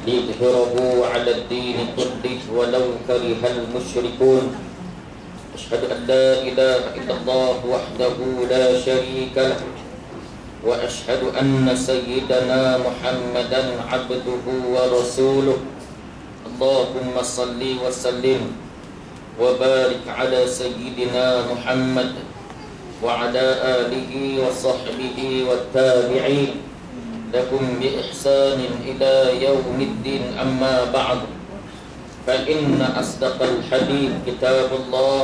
ليظهره على الدين كله ولو كره المشركون أشهد أن لا إله إلا الله وحده لا شريك له وأشهد أن سيدنا محمدا عبده ورسوله اللهم صل وسلم وبارك على سيدنا محمد وعلى آله وصحبه والتابعين لهم بإحسان إلى يوم الدين أما بعد فإن أصدق الحديث كتاب الله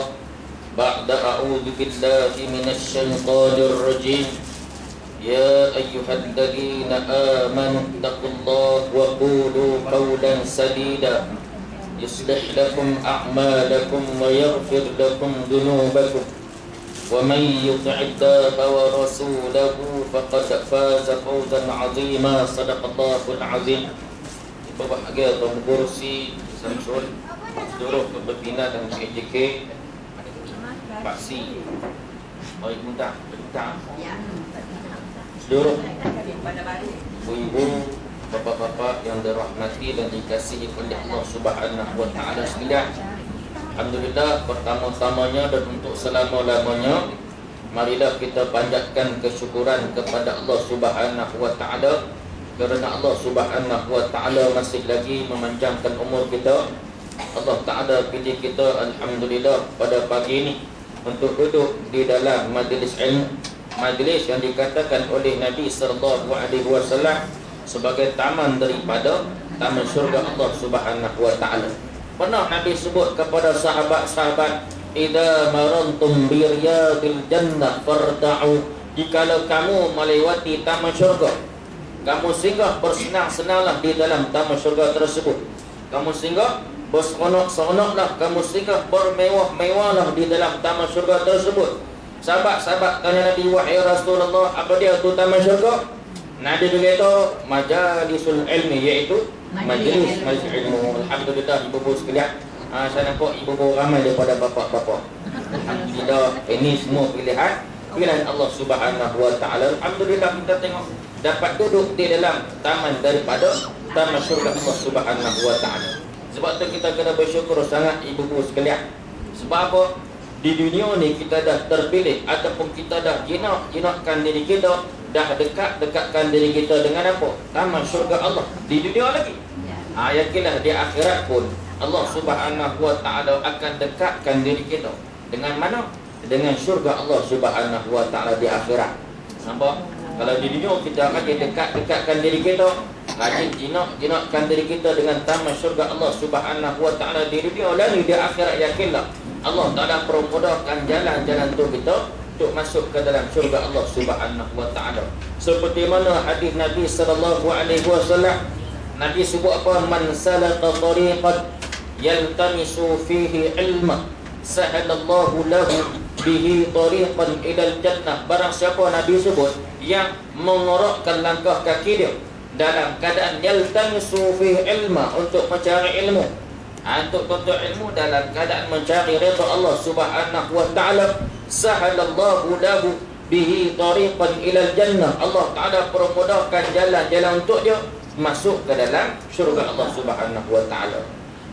بعد أعوذ بالله من الشيطان الرجيم يا أيها الذين آمنوا اتقوا الله وقولوا قولا سديدا يصلح لكم أعمالكم ويغفر لكم ذنوبكم ومن يطع الله ورسوله فقد فاز فوزا عظيما صدق الله العظيم. Berbahagia Tuan Pengerusi Samsul, seluruh pembina dan KJK, Pak Si, Baik Muda, seluruh ibu, bapa-bapa yang dirahmati dan dikasihi oleh Allah Subhanahu wa taala sekalian. Alhamdulillah, pertama-tamanya dan untuk selama-lamanya marilah kita panjatkan kesyukuran kepada Allah Subhanahu wa taala kerana Allah Subhanahu wa taala masih lagi memanjangkan umur kita. Allah taala pilih kita alhamdulillah pada pagi ini untuk duduk di dalam majlis ilmu, majlis yang dikatakan oleh Nabi sallallahu alaihi wasallam sebagai taman daripada taman syurga Allah Subhanahu wa taala. Pernah Nabi sebut kepada sahabat-sahabat, "Idza marantum bi riyadil jannah farda'u." Jikalau kamu melewati taman syurga, kamu singgah bersenang-senanglah di dalam taman syurga tersebut. Kamu singgah berseronok-seronoklah, kamu singgah bermewah-mewahlah di dalam taman syurga tersebut. Sahabat-sahabat tanya Nabi, "Wahai Rasulullah, apa dia tu taman syurga?" Nabi berkata, "Majalisul ilmi," iaitu majlis ilmu. Alhamdulillah ibu-ibu sekalian, saya nampak ibu-ibu ramai daripada bapa-bapa. Alhamdulillah, ini semua pilihan Allah Subhanahu wa taala. Alhamdulillah kita tengok dapat duduk di dalam taman daripada taman syurga Allah Subhanahu wa taala. Sebab tu kita kena bersyukur sangat ibu-ibu sekalian. Sebab apa? Di dunia ni kita dah terpilih ataupun kita dah jinakkan diri kita, dah dekatkan diri kita dengan apa? Taman syurga Allah. Di dunia lagi. Yakinlah di akhirat pun Allah Subhanahu wa taala akan dekatkan diri kita. Dengan mana? Dengan syurga Allah Subhanahu wa taala di akhirat. Nampak? Kalau di dunia kita akan dekatkan diri kita, rajin jinakkan diri kita dengan taman syurga Allah Subhanahu wa taala di dunia, lalu di akhirat yakinlah Allah Taala permudahkan jalan-jalan untuk kita untuk masuk ke dalam syurga Allah Subhanahu wa taala. Seperti mana hadis Nabi sallallahu alaihi wasallam, Nabi sebut apa? "Man salaka tariqan yaltamisu fihi ilma, sahalallahu lahu bihi tariqan ilal jannah." Barang siapa Nabi sebut yang mengorakkan langkah kaki dia dalam keadaan yaltamisu fihi ilma, untuk mencari ilmu, untuk tuntut ilmu dalam keadaan mencari redha Allah Subhanahu wa taala, sahalallahu lahu bihi tariqan ilal jannah. Allah Taala permudahkan jalan-jalan untuk dia masuk ke dalam syurga Allah Subhanahu wa taala.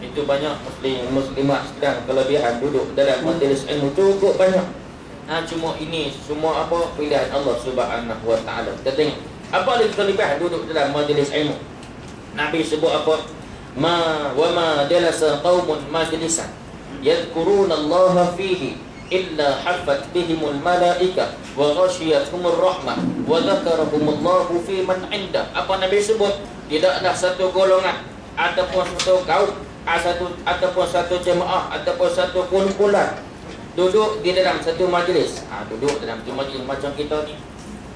Itu banyak muslimat sedang kelebihan duduk dalam majlis ilmu, cukup banyak. Cuma ini semua apa? Pilihan Allah Subhanahu wa taala. Kita tengok apa lagi kelebihan duduk dalam majlis ilmu. Nabi sebut apa? Ma jalasa qaumun majlisan yadhkuruna Allah fihi illa haffat bihimul malaika wa ghashiyatuhumur rahmah wa dzakarahumullahu fi man 'inda. Apa Nabi sebut? Tidaklah satu golongan ataupun satu kaum ataupun satu jemaah ataupun satu kumpulan duduk di dalam satu majlis. Duduk dalam satu majlis macam kita ni.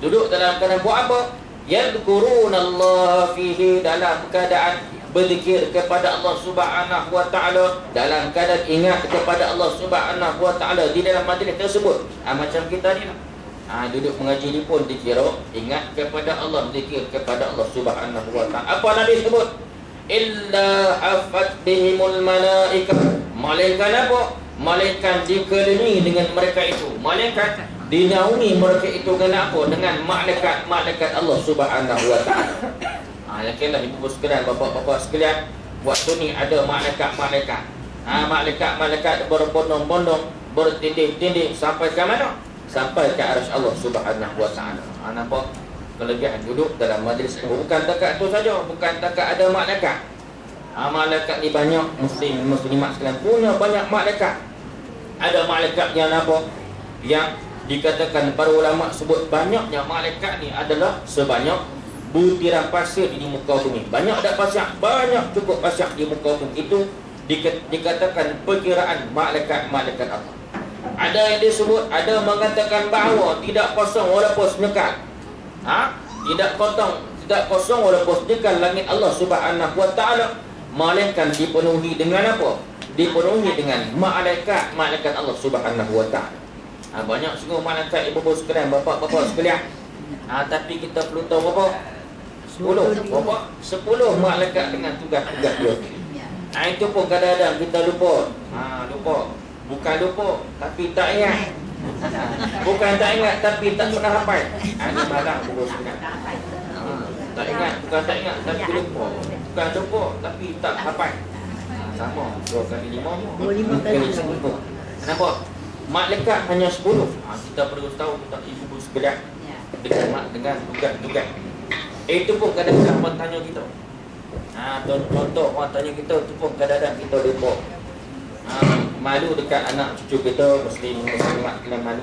Duduk dalam keadaan buat apa? Yadhkurunallaha fihi, dalam keadaan berzikir kepada Allah Subhanahu wa taala, dalam keadaan ingat kepada Allah Subhanahu wa taala di dalam majlis tersebut. Macam kita ni lah. Duduk mengaji ni pun dikira ingat kepada Allah, zikir kepada Allah Subhanahu wa taala. Apa Nabi sebut? Illa hafat bihimul malaika. Malaikat apa? Malaikat dikelilingi dengan mereka itu. Malaikat dinaungi mereka itu dengan apa? Dengan malaikat Allah Subhanahu wa taala. Yakinlah ibu-ibu sekalian, bapa-bapa sekalian, waktu ni ada malaikat-malaikat. Malaikat-malaikat berbondong-bondong, bertindih-tindih sampai ke mana? Sampai ke arsy Allah Subhanahu wa taala. Nampak kelebihan duduk dalam majlis. Bukan takat tu saja, bukan takat ada malaikat. Malaikat ni banyak, muslimat sekalian punya banyak malaikat. Ada malaikat yang apa? Yang dikatakan para ulama sebut banyaknya malaikat ni adalah sebanyak butiran pasir di muka bumi. Banyak tak pasir? Banyak, cukup pasir di muka bumi. Itu dikatakan perkiraan malaikat-malaikat Allah. Ada yang disebut, ada mengatakan bahawa tidak kosong walaupun senyekal. Tidak kosong walaupun senyekal langit Allah Subhanahu wa taala, melainkan dipenuhi dengan apa? Dipenuhi dengan malaikat Allah Subhanahu wa taala. Banyak sungguh malaikat ibu-ibu sekalian, bapa-bapa sekalian. Tapi kita perlu tahu apa? 10 malaikat dengan tugas-tugas dia. Itu pun kadang-kadang kita lupa. Bukan lupa, tapi tak ingat. Bukan tak ingat, tapi tak pernah hafal. Ini malang ibu-ibu sekalian. Tak ingat, bukan tak ingat, tapi lupa. Bukan lupa, tapi tak hafal. Sama, 2 kali 5 kali 10. Kenapa? Malaikat hanya 10. Kita perlu tahu, kita ibu-ibu sekalian, dengan tugas-tugas. Itu pun kadang-kadang orang tanya kita. Contoh orang tanya kita, itu pun kadang-kadang kita lupa. Malu dekat anak cucu kita, muslimat kena malu.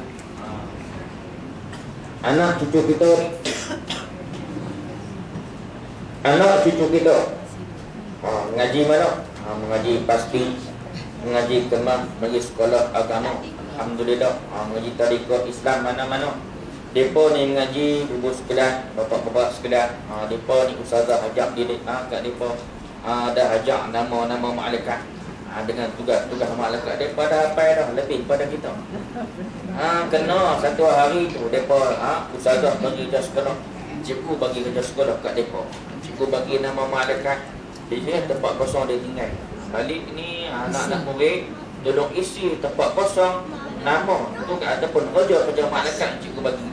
Anak cucu kita mengaji mana? Mengaji pasti, mengaji kemah, mengaji sekolah agama. Alhamdulillah, mengaji tarikat Islam mana-mana. Depa ni mengaji ibu sekalian, bapa-bapa sekalian. Depa ni ustazah ajak didik kat depa. Dah ajak nama-nama malaikat. Dengan tugas-tugas malaikat depa dah hafal dah lebih pada kita. Kena satu hari tu depa ustazah bagi kerja sekolah. Cikgu bagi kerja sekolah kat depa. Cikgu bagi nama malaikat. Di sini tempat kosong dia tinggal. Balik ni anak-anak murid tolong isi tempat kosong nama tu ataupun kerja malaikat cikgu bagi.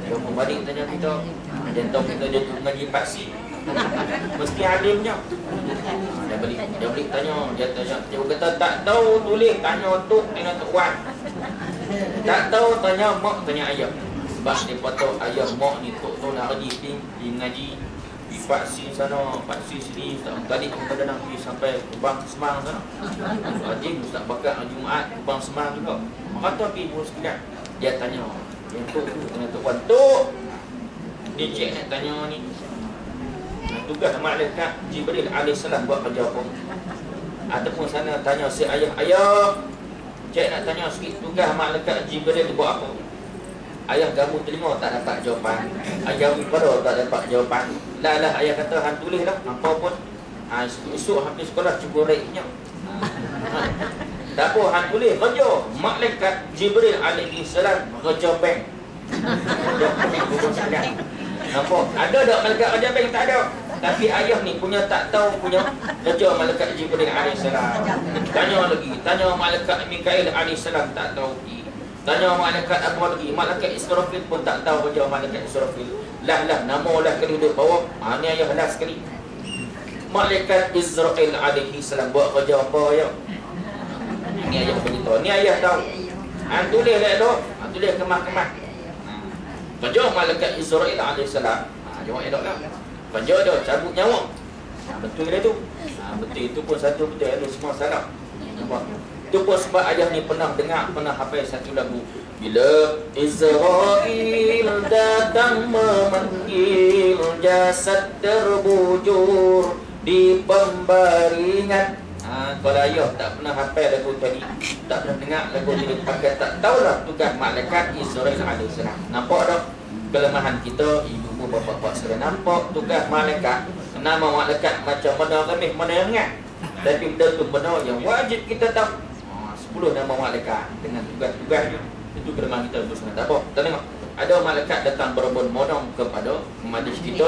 Dia balik tanya kita, contoh kita dia mengaji paksi, mesti alimnya. Dia balik tanya, dia kata tak tahu tulis, tanya tok, tanya tok wan. Tak tahu tanya mak, tanya ayah. Sebab dia tahu ayah mak ni tok tu nak pergi ngaji di paksi sana, paksi sini. Tadi kita dah pergi sampai Kubang Semang sana. Rajin Ustaz Bakar Jumaat Kubang Semang juga. Kata pergi ibu sekalian. Dia tanya, yang tu tanya tok wan, tok dia cek nak tanya ni. Tugas malaikat Jibril alaihissalam buat kerja apa? Ataupun sana tanya si ayah, cek nak tanya sikit tugas malaikat Jibril buat apa? Ayah kamu terima tak dapat jawapan. Ayah pada tak dapat jawapan. Lah ayah kata hang tulislah apa pun. Esok habis sekolah cukup raiknya. Tak apa hang tulis kerja malaikat Jibril alaihissalam kerja bank. Nampak? Ada tak malaikat kerja bank? Tak ada. Tapi ayah ni punya tak tahu punya kerja malaikat Jibril alaihissalam. Tanya malaikat Mikail alaihissalam tak tahu. Tanya malaikat apa lagi? Malaikat Israfil pun tak tahu kerja malaikat Israfil. Lah nama lah kali duduk bawah. Ni ayah last sekali. Malaikat Israel alaihi salam buat kerja apa ayah? Ni ayah beritahu. Ni ayah tahu. Tulis lah tu. Tulis kemah-kemah. Kerja malaikat Israel alaihi salam. Jawab elok lah. Kerja dia cabut nyawa. Betul dia tu. Betul itu pun satu betul ada semua salah. Nampak? Itu pun sebab ayah ni pernah hafal satu lagu. Bila Israel datang memanggil jasad terbujur di pembaringan. Kalau ayah tak pernah hafal lagu tadi, tak pernah dengar lagu tadi, pakai tak tahulah tugas malaikat Israel alaihissalam. Nampak tak kelemahan kita, ibu-ibu bapa-bapa sekalian? Nampak tugas malaikat, nama malaikat macam mana remeh mana yang ingat. Tapi benda tu benar yang wajib kita tahu. 10 nama malaikat dengan tugas-tugasnya. Itu kelemahan kita untuk sangat. Tak apa, kita tengok. Ada malaikat datang berbondong-bondong kepada majlis kita.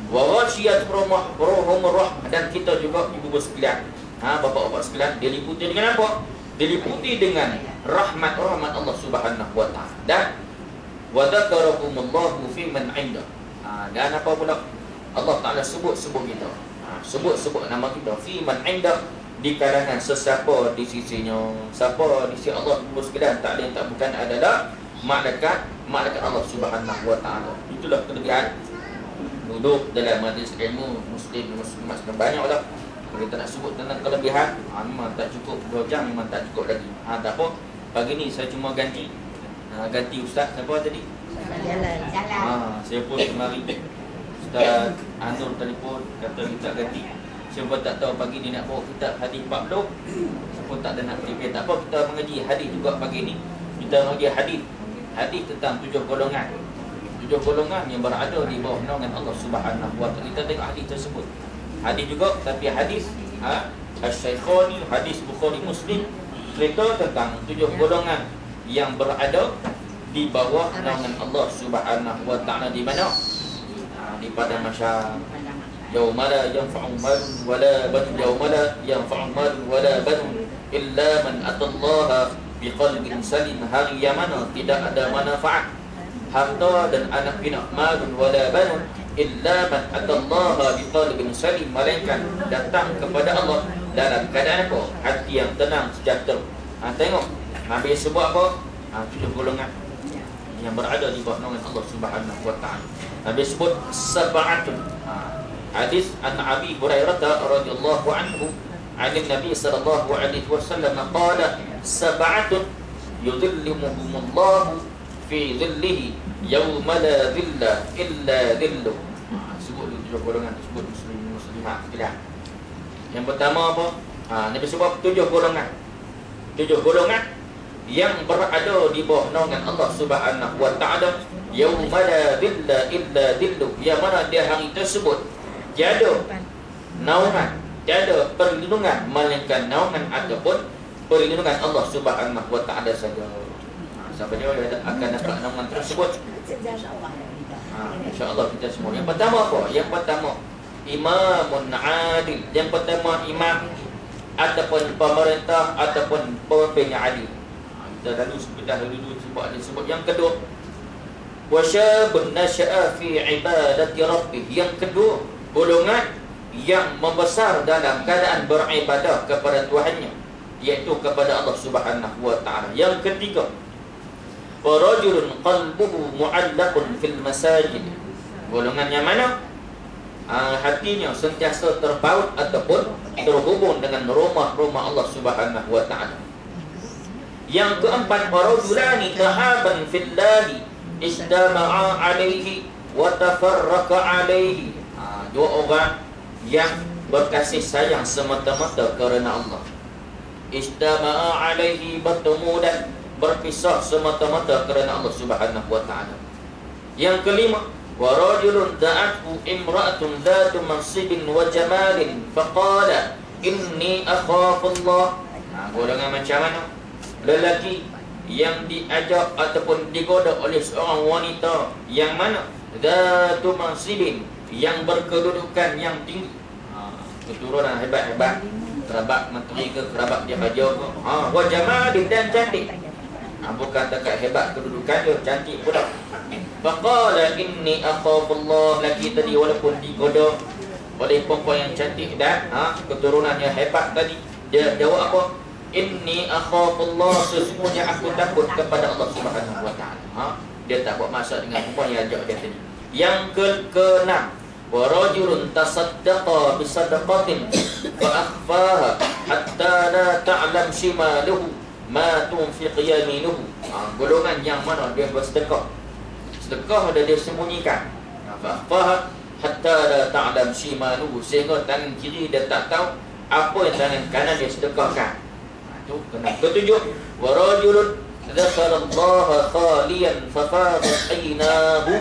Wa ghashiyat ruhum roh, dan kita juga ibu-ibu sekalian. Bapak-bapak sekalian, diliputi dengan apa? Diliputi dengan rahmat Allah Subhanahu wa taala. Dan wa dzakarakumullahu fi man 'inda. Dan apa pula? Allah Ta'ala sebut kita. Sebut nama kita. Fi man indah, di kalangan sesiapa di sisinya. Siapa di sisi Allah sekalian, tak lain tak bukan adalah malaikat Allah Subhanahu wa Ta'ala. Itulah kelebihan duduk dalam majlis ilmu muslimat banyaklah. Kalau kita nak sebut tentang kelebihan, memang tak cukup 2 jam, memang tak cukup lagi. Tak apa, pagi ni saya cuma ganti ustaz siapa tadi? Jalan. Saya pun kemari Ustaz Anur telefon kata kita ganti. Siapa tak tahu pagi ni nak bawa kitab hadis 40, siapa tak ada nak prepare, tak apa, kita mengaji hadis juga pagi ni. Kita mengaji hadis tentang 7 golongan. 7 golongan yang berada di bawah naungan Allah Subhanahu wa Ta'ala. Kita tengok hadis tersebut. Hadis juga, tapi hadis Asy-Syaikhaini, hadis Bukhari Muslim, cerita tentang 7 golongan yang berada di bawah naungan Allah Subhanahu wa Ta'ala. Di mana? Di pada masa yauma la yanfa'u malun wala banun, yauma la yanfa'u malun wala banun illa man atallaha biqalbin salim. Hari yang mana tidak ada manfaat harta dan anak pinak, malun wala banun illa man atallaha biqalbin salim, malaikat datang kepada Allah dalam keadaan apa? Hati yang tenang, sejahtera. Tengok Nabi sebut apa? 7 golongan yang berada di bawah naungan Allah Subhanahu wa Ta'ala. Nabi sebut sab'atun. Hadis an Abi Hurairah radhiyallahu anhu an Nabi sallallahu alaihi wasallam qala sab'atun yudhilluhumullahu fi dhillihi yawma la dhilla illa dhilluh. Sebut 7 golongan tersebut muslimat sekalian. Yang pertama apa? Nabi sebut 7 golongan. 7 golongan yang berada di bawah naungan Allah Subhanahu wa Ta'ala yauma la dhilla illa dhilluh, yang mana dia hari tersebut tiada naungan, tiada perlindungan melainkan naungan ataupun perlindungan Allah Subhanahu wa Ta'ala saja. Siapa dia akan dapat naungan tersebut? InsyaAllah kita semua. Yang pertama apa? Yang pertama imamun adil. Yang pertama imam ataupun pemerintah ataupun pemimpin yang adil. Kita dulu sebut. Yang kedua, wasyabun nasya'a fi ibadati rabbih. Yang kedua, golongan yang membesar dalam keadaan beribadah kepada Tuhannya, iaitu kepada Allah Subhanahu wa Ta'ala. Yang ketiga, warajulun qalbuhu mu'allaqun fil masajid. Golongan yang mana hatinya sentiasa terpaut ataupun terhubung dengan rumah-rumah Allah Subhanahu wa Ta'ala. Yang keempat, warajulani tahaban fillahi istama'a alaihi wa tafarraqa alaihi. 2 orang yang berkasih sayang semata-mata kerana Allah. Istama'a alaihi, bertemu dan berpisah semata-mata kerana Allah Subhanahu wa Ta'ala. Yang kelima, warajulun da'athu imra'atun dhatu mansibin wa jamalin faqala inni akhafullah. Golongan macam mana? Lelaki yang diajak ataupun digoda oleh seorang wanita yang mana dhatu mansibin, yang berkedudukan yang tinggi, keturunan hebat-hebat, kerabat menteri ke, kerabat dia raja ke, wa jamalin, dan cantik. Bukan dekat hebat kedudukan dia, cantik pula. Faqala inni akhafullah. Lelaki tadi walaupun digoda oleh perempuan yang cantik dan keturunan yang hebat tadi, dia jawab apa? Inni akhafullah, sesungguhnya aku takut kepada Allah Subhanahu wa Ta'ala. Dia tak buat maksud dengan perempuan yang ajak dia tadi. Yang keenam, warajulun tasaddaqa bisadaqatin fa akhfaha hatta la ta'lam shimaluhu ma tunfiq yaminuhu. Golongan yang mana dia bersedekah, sedekah dia sembunyikan, fa akhfaha hatta la ta'lam shimaluhu, sehingga tangan kiri dia tak tahu apa yang tangan kanan dia sedekahkan. Itu kena. Ketujuh, warajulun dzakarallaha khaliyan fa fadat aynahu.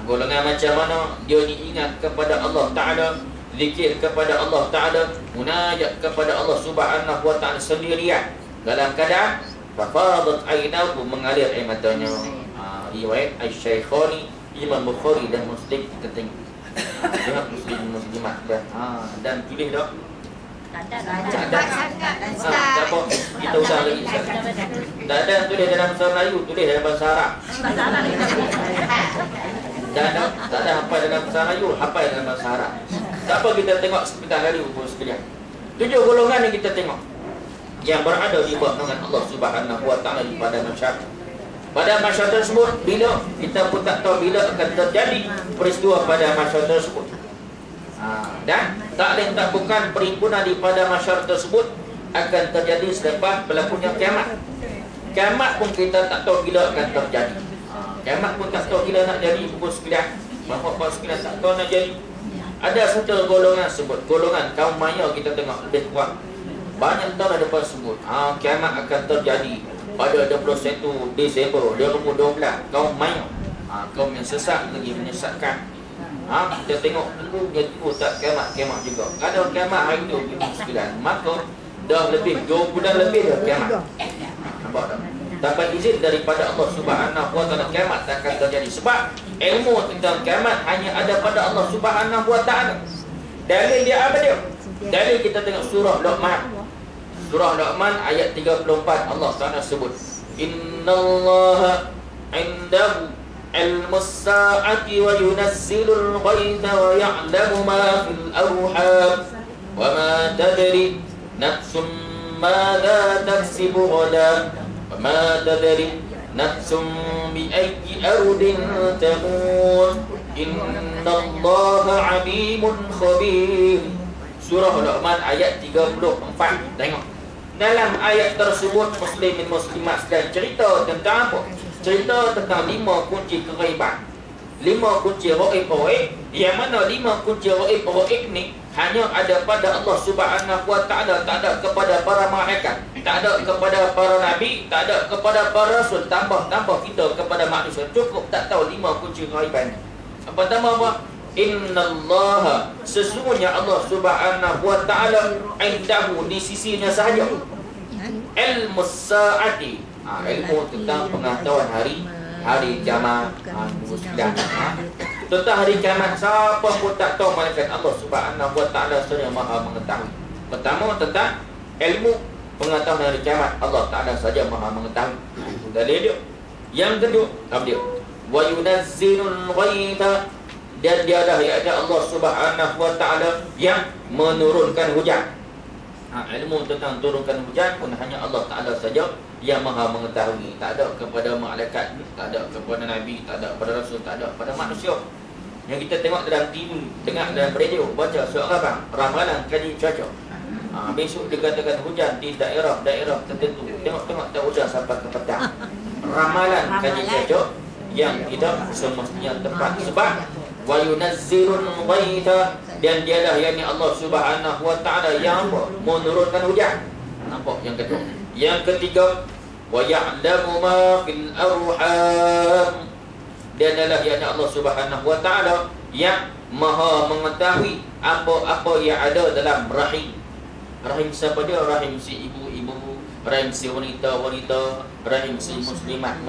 Golongan macam mana? Dia ni ingat kepada Allah Ta'ala, zikir kepada Allah Ta'ala, munajat kepada Allah Subhanahu wa Ta'ala sendirian, dalam keadaan fafadat aynahu, mengalir air matanya. Riwayat Asy-Syaikhaini, Imam Bukhari dan Muslim. Kita tengok muslimat dan tulis dah. Tak ada. Siapa? Kita usah lagi. Tak ada tulis dalam bahasa Melayu, tulis dalam bahasa Arab. Tak ada hafal dalam bahasa Melayu, hafal dalam bahasa Arab. Tak apa kita tengok sebentar lagi ukur sekalian. 7 golongan yang kita tengok yang berada di bawah naungan Allah Subhanahu wa taala pada masyarakat. Pada masyarakat tersebut, bila kita pun tak tahu bila akan terjadi peristiwa pada masyarakat tersebut. Dan tak lain tak bukan perhimpunan di pada masyarakat tersebut akan terjadi selepas berlakunya kiamat. Kiamat pun kita tak tahu bila akan terjadi. Kiamat pun tak tahu bila nak jadi. Buku sekalian, bapak-bapak sekalian tak tahu nak jadi. Ada satu golongan sebut, golongan kaum maya kita tengok lebih kurang banyak tahun ada sebut kiamat akan terjadi pada 21 Disember 2012. Kaum maya, kaum yang sesat lagi menyesatkan. Kita tengok tunggu tak kiamat juga. Kalau kiamat hari itu sekalian, maka dah lebih 2 bulan lebih dah kiamat. Nampak tak? Dapat izin daripada Allah Subhanahu wa taala kiamat tak akan terjadi. Sebab ilmu tentang kiamat hanya ada pada Allah Subhanahu wa taala. Dalil dia apa dia? Dalil kita tengok surah Luqman. Surah Luqman ayat 34 Allah Taala sebut, "Innallaha 'indahu 'ilmus sa'ati wa yunazzilul ghaitha wa ya'lamu ma fil arham wa ma tadri nafsun madza taksibu ghadan wa ma tadri nafsun bi ayyi ardin tamut innallaha 'alimun khabir." Surah Luqman ayat 34. Tengok. Dalam ayat tersebut muslimin muslimat sedang cerita tentang apa? Cerita tentang 5 kunci keghaiban. 5 kunci ghaib. Yang mana 5 kunci ghaib ni hanya ada pada Allah Subhanahu wa taala, tak ada kepada para malaikat, tak ada kepada para nabi, tak ada kepada para rasul, tambah kita kepada manusia. Cukup tak tahu 5 kunci keghaiban. Apa pertama apa? Innallaha, sesungguhnya Allah Subhanahu wa taala, indahu, di sisinya sahaja, ilmus sa'ati, ilmu tentang pengetahuan hari kiamat. Tentang hari kiamat siapa pun tak tahu melainkan Allah Subhanahu wa taala saja Maha mengetahui. Pertama tentang ilmu pengetahuan hari kiamat, Allah Taala saja Maha mengetahui. Dalil dia. Yang kedua, apa dia? Wa yunazzilul ghaitha, dan dia adalah Allah Subhanahu wa taala yang menurunkan hujan. Ilmu tentang turunkan hujan pun hanya Allah Taala saja yang Maha mengetahui. Tak ada kepada malaikat, tak ada kepada nabi, tak ada kepada rasul, tak ada kepada manusia. Yang kita tengok dalam TV, dengar dalam radio, baca surat ramalan kaji cuaca. Besok dikatakan hujan di daerah tertentu. Tengok tak hujan sampai ke petang. Ramalan kaji cuaca yang tidak semestinya tepat. Sebab wa yunazzilul ghaitha, dan dialah yakni Allah Subhanahu wa taala yang menurunkan hujan. Nampak yang kedua. Yang ketiga, wa ya'lamu ma fil arham, dan adalah yakni Allah Subhanahu wa taala yang Maha mengetahui apa-apa yang ada dalam rahim. Rahim siapa dia? Rahim si ibu-ibu, rahim si wanita-wanita, rahim si muslimat.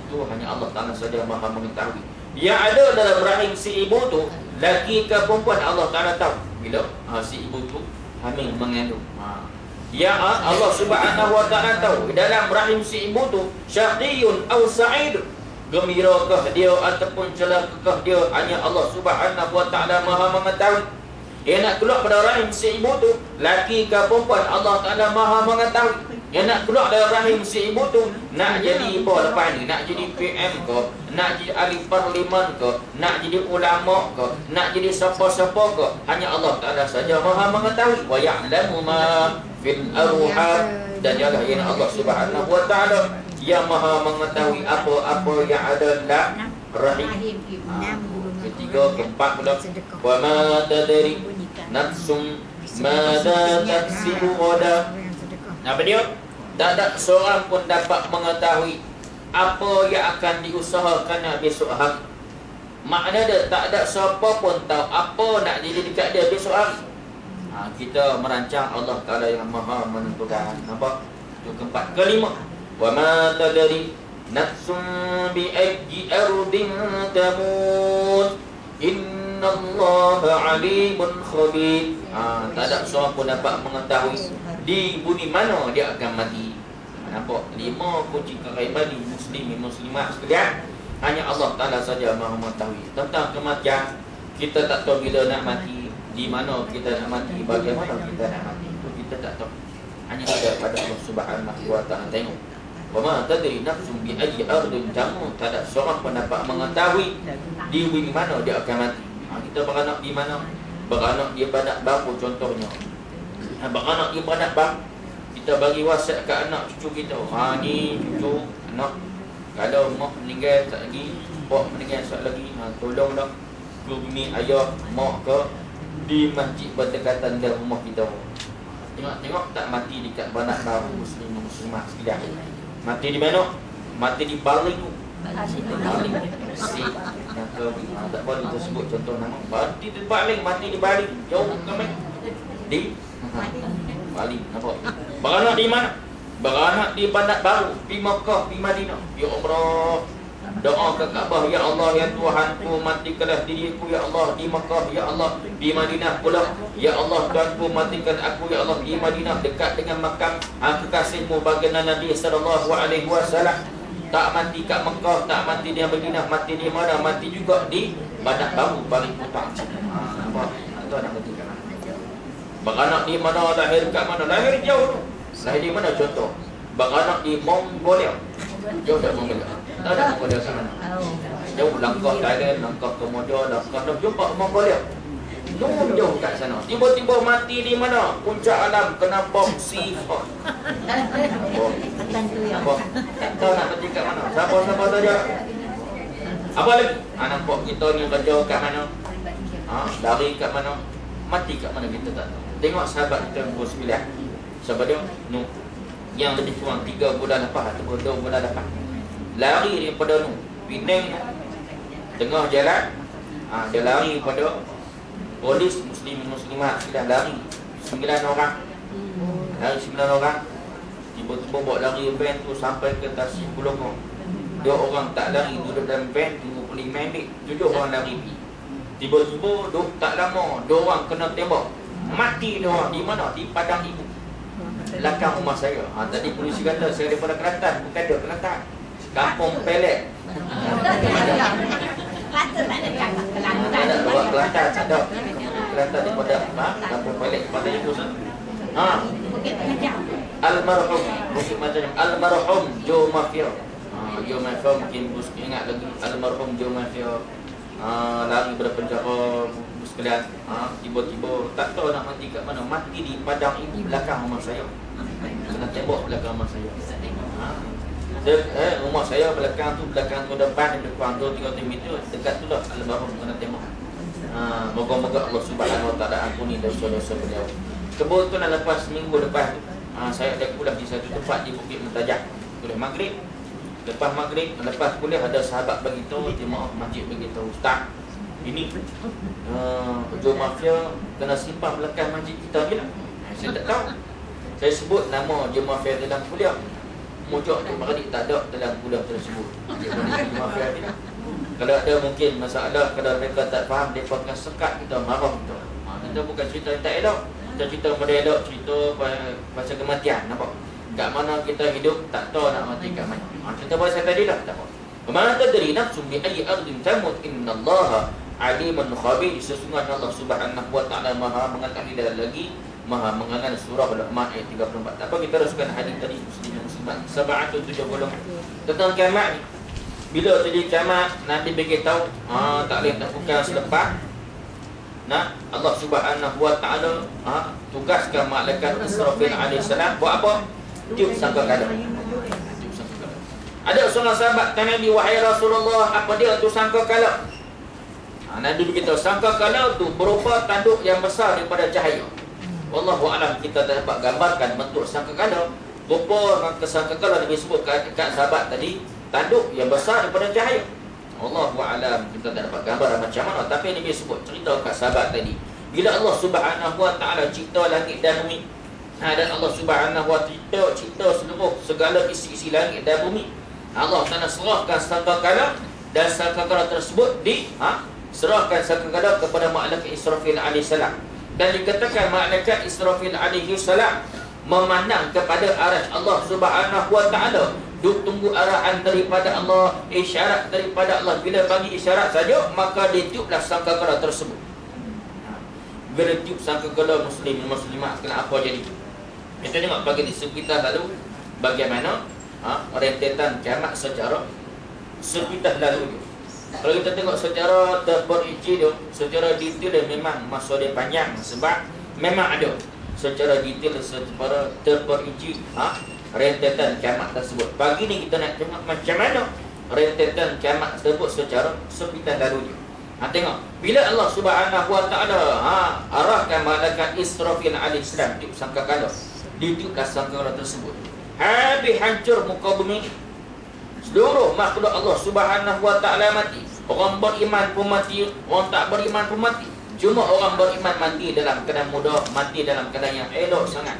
Itu hanya Allah Taala saja Maha mengetahui. Yang ada dalam rahim si ibu tu, laki ke perempuan, Allah Taala tahu. Bila si ibu tu hamil mengandung. Ya Allah Subhanahu wa taala tahu dalam rahim si ibu tu syaqiyun aw sa'id, gemirakah dia ataupun celakakah dia, hanya Allah Subhanahu wa taala Maha mengetahui. Yang nak keluar pada rahim si ibu tu, laki ke perempuan, Allah Taala Maha mengetahui. Yang nak keluar dari rahim si ibu tu, nak jadi apa lepas ni? Nak jadi PM ke? Nak jadi ahli parlimen ke? Nak jadi ulama ke? Nak jadi siapa-siapa ke? Hanya Allah Taala saja Maha mengetahui. Wa ya'lamu ma fil arham, dan dialah yang Allah Subhanahu wa taala yang Maha mengetahui apa-apa yang ada dalam rahim. Ketiga, keempat pula, wa ma tadri nafsum madza taksibu ghadan. Apa dia? Tak ada seorang pun dapat mengetahui apa yang akan diusahakan besok hari. Makna dia tak ada siapa pun tahu apa nak jadi dekat dia besok hari. Kita merancang, Allah Taala yang Maha menentukan. Nampak? Itu keempat. Kelima, wa ma tadri nafsun bi ayyi ardin tamut innallaha alimun khabir. Tak ada seorang pun dapat mengetahui di bumi mana dia akan mati. Nampak? 5 kunci keghaiban muslimin muslimat sekalian. Hanya Allah Ta'ala saja Maha mengetahui tentang kematian. Kita tak tahu bila nak mati, di mana kita nak mati, bagaimana kita nak mati, itu kita tak tahu. Hanya ada pada Allah Subhanahu wa Ta'ala tengok. Wa ma tadri nafsun bi ayyi ardin tamut. Tak ada seorang pun dapat mengetahui di bumi mana dia akan mati. Kita beranak di mana? Beranak di badak baru contohnya. Beranak di badak baru, kita bagi wasiat ke anak cucu kita. Ni cucu, anak, kalau mak meninggal tak lagi, pak meninggal tak lagi, tolonglah bumi ayah, mak ke di masjid berdekatan dalam rumah kita. Tengok tak mati dekat badak baru muslimah sekalian. Mati di mana? Mati di baling tu. Baling. Yang ke tak boleh kita sebut contoh nama. Mati di baling, mati di baling. Jauh ke di Bali, nampak? Beranak di mana? Beranak di Bandar Baru, di Makkah, di Madinah. Ya Allah, doa ke Kaabah, ya Allah, ya Tuhanku, matikanlah diriku, ya Allah, di Makkah, ya Allah, di Madinah pula. Ya Allah, Tuhanku, matikan aku, ya Allah, di Madinah, dekat dengan makam kekasihmu baginda Nabi sallallahu alaihi wasallam. Tak mati kat Makkah, tak mati di Madinah, mati di mana? Mati juga di Bandar Baru, paling utang. Nampak? Itu nak matikan. Beranak di mana, lahir kat mana? Lahir jauh tu. Lahir di mana contoh? Beranak di Mongolia. Jauh tak Mongolia? Tak ada Mongolia kat mana? Jauh, langkah Thailand, langkah Komodo, langkah jumpa Mongolia. Jauh kat sana. Tiba-tiba mati di mana? Puncak alam, kena bom C4. Apa? Tak tahu nak mati kat mana. Siapa-siapa saja. Apa lagi? Nampak kita ni kerja kat mana? Lari kat mana? Mati kat mana kita tak tahu. Tengok sahabat kita nombor 9. Sahabat dia Nuh, yang lebih kurang 3 bulan lepas atau 2 bulan lepas, lari daripada Nuh, Penang, tengah jalan. Dia lari pada polis muslimat sudah lari 9 orang. Lari 9 orang. Tiba-tiba bawa lari van tu sampai ke Tasik Pulau. 2 orang tak lari, duduk dalam van 25 minit, 7 orang lari. Tiba-tiba tak lama 2 orang kena tembak. Mati 2 orang. Di mana? Di Padang Ibu, belakang rumah saya. Tadi polisi kata saya daripada Kelantan. Bukan dia Kelantan, Kampung Pelet. Tak ada orang Kelantan, tak ada. Kelantan daripada Kampung Pelet, Padang Ibu sana. Almarhum, Bukit Macam Almarhum Joe Mafia. Joe Mafia mungkin bus ingat lagi. Almarhum Joe Mafia lari daripada penjara sekalian. Tiba-tiba tak tahu nak mati kat mana. Mati di Padang Ibu, belakang rumah saya. Kena tembak belakang rumah saya. Rumah saya belakang tu depan, depan tu 300 meter. Dekat tu lah almarhum kena tembak. Moga-moga Allah Subhanahu wa Ta'ala ampuni dosa-dosa beliau. Kebetulan lepas minggu lepas tu, saya ada kuliah di satu tempat di Bukit Mentajak. Kuliah maghrib. Lepas maghrib, lepas kuliah ada sahabat beritahu, jemaah masjid beritahu, Ustaz, ini Joe Mafia kena simpan belakang masjid kita bila. Saya tak tahu. Saya sebut nama Joe Mafia dalam kuliah. Mujuk tu beradik tak ada dalam kuliah tersebut. Joe Mafia bila. Kalau ada mungkin masalah, kalau mereka tak faham, mereka akan sekat kita, marah kita. Kita bukan cerita yang tak elok. Kita cerita pada elok, cerita pasal kematian. Nampak? Kat mana kita hidup, tak tahu nak mati kat mana. Cerita pasal tadi lah, tak tahu. Kemana tadri nafsun bi ayyi ardin tamut, innallaha alimun khabir. Sesungguhnya Allah Subhanahu wa Ta'ala Maha mengetahui, dan lagi Maha mengenal. Surah Al-Rahman ayat 34. Apa kita teruskan hadis tadi, muslimat 770 tentang kiamat ni. Bila tadi kiamat, Nabi beritahu tak boleh tak bukan selepas Allah Subhanahu wa Ta'ala tugaskan malaikat Israfil alaihissalam buat apa? Tiup sangkakala. Ada seorang sahabat tanya Nabi, wahai Rasulullah, apa dia tu sangkakala? Nabi beritahu, sangkakala tu berupa tanduk yang besar daripada cahaya. Wallahu a'lam, kita tak dapat gambarkan bentuk sangkakala. Rupa sangkakala Nabi sebut kat sahabat tadi, tanduk yang besar daripada cahaya. Wallahu a'lam, kita tak dapat gambar macam mana. Tapi Nabi sebut, cerita kat sahabat tadi, bila Allah Subhanahu wa Ta'ala cipta langit dan bumi, dan Allah Subhanahu wa Ta'ala cipta seluruh segala isi-isi langit dan bumi, Allah Ta'ala serahkan sangkakala, dan sangkakala tersebut serahkan sangkakala kepada malaikat Israfil alaihissalam. Dan dikatakan malaikat Israfil alaihissalam memandang kepada arasy Allah Subhanahu wa Ta'ala duk tunggu arahan daripada Allah, isyarat daripada Allah. Bila bagi isyarat saja, maka dia tiuplah sangkakala tersebut. Bila tiup sangkakala muslim muslimat kena apa jadi? Kita tengok bagi di sekitar lalu bagaimana rentetan kiamat secara sekitar lalu. Kalau kita tengok secara terperinci dia, secara detail dia memang masa dia panjang, sebab memang ada secara detail, secara terperinci rentetan kiamat tersebut. Pagi ni kita nak tengok macam mana rentetan kiamat tersebut secara sekitar lalu. Tengok, bila Allah Subhanahu Wa Taala arahkan malaikat Israfil alaihissalam tiup sangkakala, ditiuplah sangkakala tersebut. Habis hancur muka bumi. Seluruh makhluk Allah Subhanahu Wa Taala mati. Orang beriman pun mati, orang tak beriman pun mati. Cuma orang beriman mati dalam keadaan mudah, mati dalam keadaan yang elok sangat.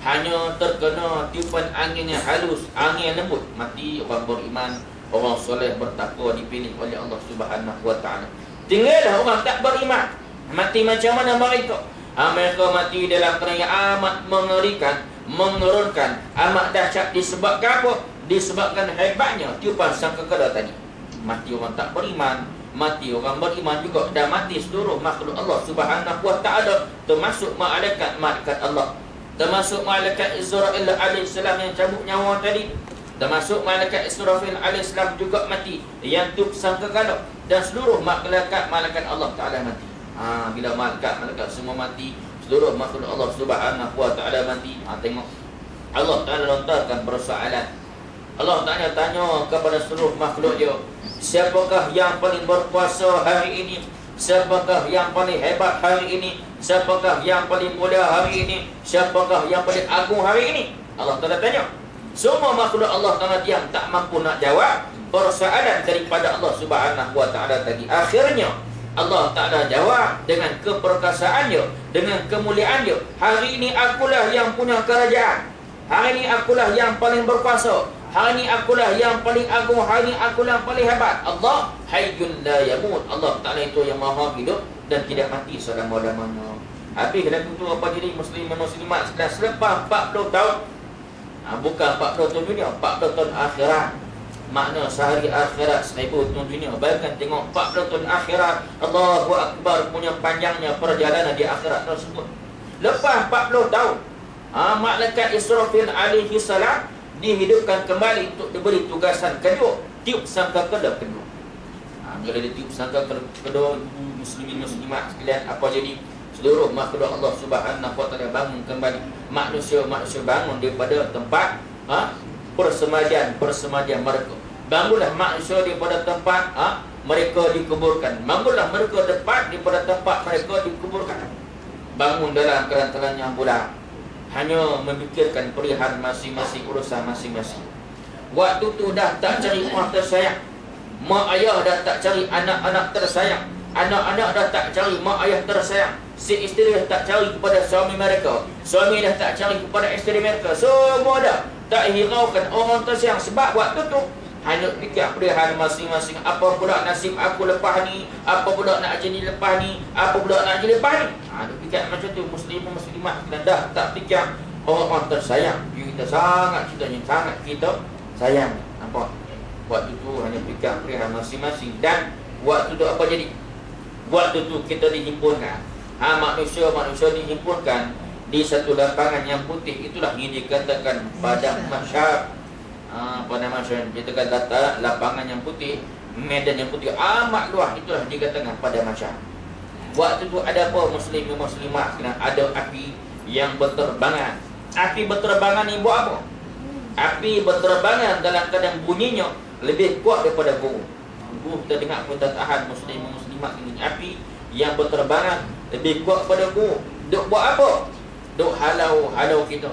Hanya terkena tiupan angin yang halus, angin yang lembut, mati orang beriman. Orang soleh bertakwa dipilih oleh Allah Subhanahu Wa Taala. Tinggallah orang tak beriman, mati macam mana mereka? Mereka mati dalam keadaan yang amat mengerikan, mengerunkan, amat dahsyat. Disebabkan apa? Disebabkan hebatnya tiupan sangkakala tadi. Mati orang tak beriman, mati orang beriman juga, dan mati seluruh makhluk Allah Subhanahu Wa Taala, termasuk malaikat Allah, termasuk malaikat Israfil alaihissalam yang cabut nyawa tadi, termasuk malaikat Israfil alaihissalam juga mati yang tiup sangkakala, dan seluruh malaikat Allah Taala mati. Bila malaikat semua mati, seluruh makhluk Allah Subhanahu Wa Taala mati. Tengok, Allah Taala lontarkan persoalan. Allah Taala tanya kepada seluruh makhluk dia, siapakah yang paling berkuasa hari ini? Siapakah yang paling hebat hari ini? Siapakah yang paling mulia hari ini? Siapakah yang paling agung hari ini? Allah Taala tanya. Semua makhluk Allah Taala diam, tak mampu nak jawab persoalan daripada Allah Subhanahu Wa Taala tadi. Akhirnya Allah Taala jawab dengan keperkasaannya, dengan kemuliaannya. Hari ini akulah yang punya kerajaan. Hari ini akulah yang paling berkuasa. Hari ini akulah yang paling agung. Hari ini akulah yang paling hebat. Allah Hayyun la yamut. Allah Ta'ala itu yang maha hidup dan tidak mati selama-lamanya. Habis lagu tu apa jadi muslim muslimat selepas 40 tahun. Bukan 40 tahun dunia, 40 tahun akhirat. Makna sehari akhirat 1000 tahun dunia. Bayangkan tengok 40 tahun akhirat. Allahu Akbar punya panjangnya perjalanan di akhirat tersebut. Lepas 40 tahun, malaikat Israfil alaihi salam dihidupkan kembali untuk diberi tugasan kedua, tiup sangkakala kedua. Bila dia tiup sangkakala kedua, muslimin muslimat sekalian, apa jadi? Seluruh makhluk Allah Subhanahu Wa Taala bangun kembali. Manusia bangun daripada tempat persemadian mereka. Bangunlah manusia daripada tempat mereka dikuburkan. Bangunlah mereka daripada tempat mereka dikuburkan. Bangun dalam keadaan telanjang bulat, hanya memikirkan perihal masing-masing, urusan masing-masing. Waktu tu dah tak cari orang tersayang. Mak ayah dah tak cari anak-anak tersayang. Anak-anak dah tak cari mak ayah tersayang. Si isteri dah tak cari kepada suami mereka. Suami dah tak cari kepada isteri mereka. Semua dah tak hiraukan orang tersayang. Sebab waktu tu hanya fikir perihal masing-masing. Apa pula nasib aku lepas ni? Apa pula nak jadi lepas ni? Apa pula nak jadi lepas ni? Dia fikir macam tu. Muslimah kita dah tak fikir orang tersayang. Kita sangat kita sayang. Nampak? Waktu tu hanya fikir perihal masing-masing. Dan waktu tu apa jadi? Waktu tu kita dihimpunkan. Manusia dihimpunkan di satu lapangan yang putih. Itulah yang dikatakan padang mahsyar. Padang mahsyar kita kata lapangan yang putih, medan yang putih amat luas. Itulah dikatakan padang mahsyar. Waktu tu ada apa muslim muslimat? Ada api yang berterbangan. Api berterbangan ni buat apa? Api berterbangan dalam keadaan bunyinya lebih kuat daripada guru. Guru kita dengar pun tak tahan muslim muslimat ini. Api yang berterbangan lebih kuat pada guru. Duk buat apa? Duk halau kita.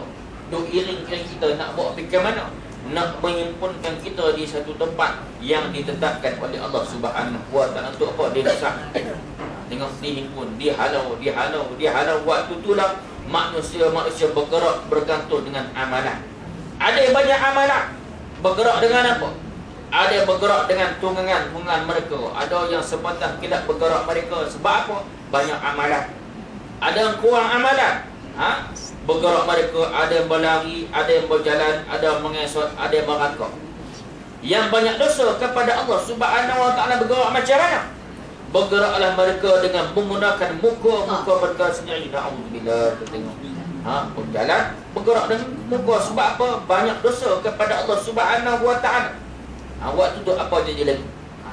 Duk iring-iring kita nak buat pergi ke mana? Nak menghimpunkan kita di satu tempat yang ditetapkan oleh Allah Subhanahu Wa Taala. Untuk apa? Dia sah. Tengok dihimpun, dihalau. Waktu itulah manusia bergerak bergantung dengan amalan. Ada yang banyak amalan. Bergerak dengan apa? Ada yang bergerak dengan tunggangan mereka. Ada yang sepatah kilat bergerak mereka. Sebab apa? Banyak amalan. Ada yang kurang amalan. Bergerak mereka, ada yang berlari, ada yang berjalan, ada yang mengesot, ada yang merangkak. Yang banyak dosa kepada Allah Subhanahu wa ta'ala bergerak macam mana? Bergeraklah mereka dengan menggunakan muka mereka sendiri. Na'udzubillah, kita tengok. Berjalan, bergerak dengan muka. Sebab apa? Banyak dosa kepada Allah Subhanahu wa ta'ala. Waktu tu apa jadi lagi?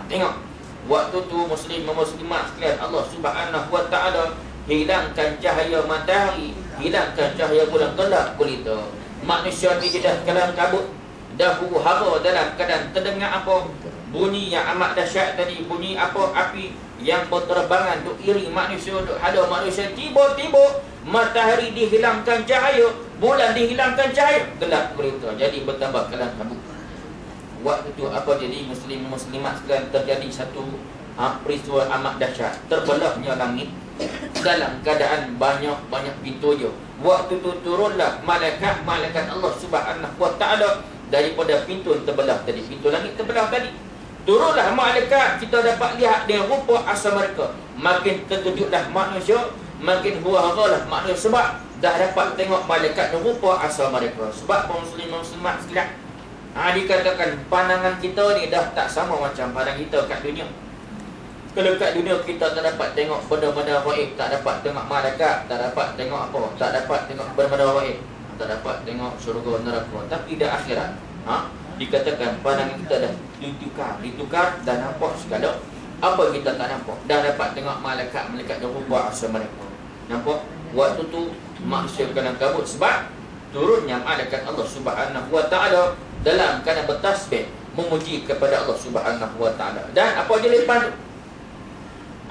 Tengok. Waktu tu muslimat sekalian, Allah Subhanahu wa ta'ala hilangkan cahaya matahari, hilangkan cahaya bulan, gelap gulita. Manusia ni dah kelam kabut, dah huru-hara dalam keadaan terdengar apa? Bunyi yang amat dahsyat tadi, bunyi apa? Api yang berterbangan duk iri manusia, duk hada manusia. Tiba-tiba matahari dihilangkan cahaya, bulan dihilangkan cahaya, gelap gulita. Jadi bertambah kelam kabut. Waktu tu apa jadi? Muslimat sekalian, terjadi satu peristiwa amat dahsyat. Terbelahnya langit dalam keadaan banyak pintu je. Waktu tu turunlah malaikat Allah Subhanahu wa ta'ala daripada pintu terbelah tadi, pintu langit terbelah tadi. Turunlah malaikat, kita dapat lihat dia rupa asal mereka. Makin terkejutlah manusia, makin hura-haralah manusia sebab dah dapat tengok malaikat dan rupa asal mereka. Sebab muslimat sekalian, dikatakan pandangan kita ni dah tak sama macam pandang kita kat dunia. Kalau kat dunia kita tak dapat tengok benda-benda gaib, tak dapat tengok malaikat, tak dapat tengok apa, tak dapat tengok benda-benda gaib, tak dapat tengok syurga neraka. Tapi di akhirat, dikatakan pandangan kita dah ditukar dan nampak segala apa kita tak nampak. Dah dapat tengok malaikat dan rupa asal mereka. Nampak? Waktu tu manusia kena kabut sebab turunnya malaikat Allah Subhanahu wa ta'ala dalam keadaan bertasbih memuji kepada Allah Subhanahu wa ta'ala. Dan apa dia lepas tu?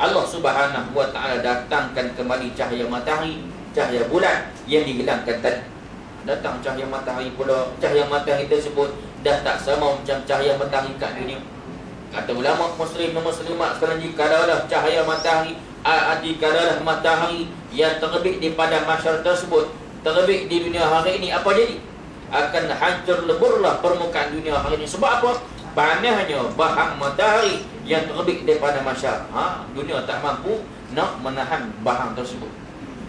Allah Subhanahu wa ta'ala datangkan kembali cahaya matahari, cahaya bulan yang dihilangkan tadi. Datang cahaya matahari pula. Cahaya matahari tersebut dah tak sama macam cahaya matahari kat dunia. Kata ulama muslim dan muslimat sekalian, jikalau cahaya matahari, jikalau matahari yang terbit di padang mahsyar tersebut terbit di dunia hari ini, apa jadi? Akan hancur leburlah permukaan dunia hari ini. Sebab apa? Panahnya bahang matahari yang terbit daripada mahsyar. Dunia tak mampu nak menahan bahang tersebut